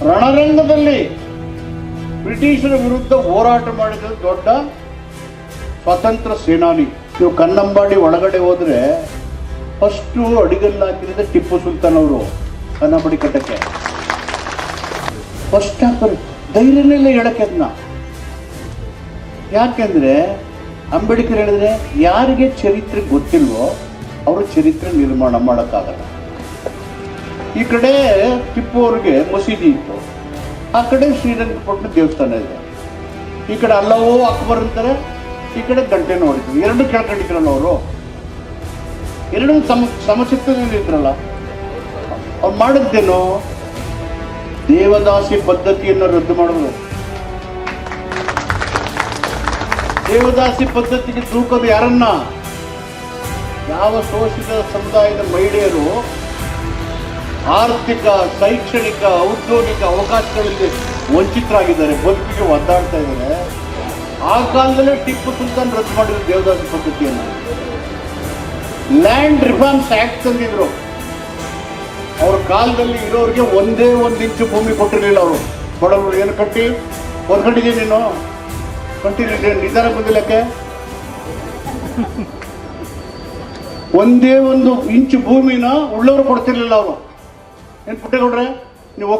ರಣರಂಗದಲ್ಲಿ ಬ್ರಿಟಿಷರ ವಿರುದ್ಧ ಹೋರಾಟ ಮಾಡಿದ ದೊಡ್ಡ ಸ್ವಾತಂತ್ರ್ಯ ಸೇನಾನಿ. ನೀವು ಕನ್ನಂಬಾಡಿ ಒಳಗಡೆ ಹೋದ್ರೆ ಫಸ್ಟು ಅಡಿಗಲ್ಲು ಹಾಕಿರೋದು ಟಿಪ್ಪು ಸುಲ್ತಾನ್ ಅವರು. ಕನ್ನಂಬಾಡಿ ಕಟ್ಟಕ್ಕೆ ಫಸ್ಟ್ ಹಾಕೋರು. ಧೈರ್ಯನೇ ಇಲ್ಲ ಹೇಳಕ್ಕೆ ಅದನ್ನ. ಯಾಕೆಂದ್ರೆ ಅಂಬೇಡ್ಕರ್ ಹೇಳಿದ್ರೆ ಯಾರಿಗೆ ಚರಿತ್ರೆ ಗೊತ್ತಿಲ್ವೋ ಅವರು ಚರಿತ್ರೆ ನಿರ್ಮಾಣ ಮಾಡೋಕ್ಕಾಗಲ್ಲ. ಈ ಕಡೆ ಟಿಪ್ಪು ಅವ್ರಿಗೆ ಮಸೀದಿ ಇತ್ತು, ಆ ಕಡೆ ಶ್ರೀರಂಗಪಟ್ಟಣ ದೇವಸ್ಥಾನ ಇದೆ. ಈ ಕಡೆ ಅಲ್ಲವೋ ಅಕ್ಬರ್ ಅಂತಾರೆ, ಈ ಕಡೆ ಗಂಟೆನೂ ಹೊಡಿತಾರೆ. ಎರಡು ಕೇಳ್ಕೊಂಡಿದ್ರಲ್ಲ ಅವರು, ಎರಡು ಸಮಚಿತ್ತದಲ್ಲಿ ಇದ್ರಲ್ಲ. ಅವ್ರು ಮಾಡಿದ್ದೇನು? ದೇವದಾಸಿ ಪದ್ಧತಿಯನ್ನು ರದ್ದು ಮಾಡಿದ್ರು. ದೇವದಾಸಿ ಪದ್ಧತಿಗೆ ತೂಕದು ಯಾರನ್ನ? ಯಾವ ಶೋಷಿತ ಸಮುದಾಯದ ಮಹಿಳೆಯರು ಆರ್ಥಿಕ, ಶೈಕ್ಷಣಿಕ, ಔದ್ಯೋಗಿಕ ಅವಕಾಶಗಳಲ್ಲಿ ವಂಚಿತರಾಗಿದ್ದಾರೆ, ಬದುಕಿಗೆ ಒದ್ದಾಡ್ತಾ ಇದ್ದಾರೆ. ಆ ಕಾಲದಲ್ಲೇ ಟಿಪ್ಪು ಸುಲ್ತಾನ್ ರದ್ದು ಮಾಡಿದ್ರು ದೇವದಾಸಿ ಪದ್ಧತಿಯನ್ನು. ಲ್ಯಾಂಡ್ ರಿಫಾರ್ಮ್ಸ್ ಆಕ್ಟ್ ತಂದಿದ್ರು. ಅವ್ರ ಕಾಲದಲ್ಲಿ ಇರೋರಿಗೆ ಒಂದೇ ಒಂದು ಇಂಚು ಭೂಮಿ ಕೊಟ್ಟಿರಲಿಲ್ಲ ಅವರು. ಬಡವರು ಏನು ಕಟ್ಟಿ ಹೊರ್ಗಟ್ಟಿದ್ದೀನಿ ನೀನು ಕಂಟಿನ್ಯೂ ನಿಧಾನ ಬಂದಿಲ್ಲಕ್ಕೆ. ಒಂದೇ ಒಂದು ಇಂಚು ಭೂಮಿನ ಉಳ್ಳವರು ಕೊಡ್ತಿರ್ಲಿಲ್ಲ ಅವರು. ಏನು ಪುಟ್ಟೇಗೌಡ್ರೆ?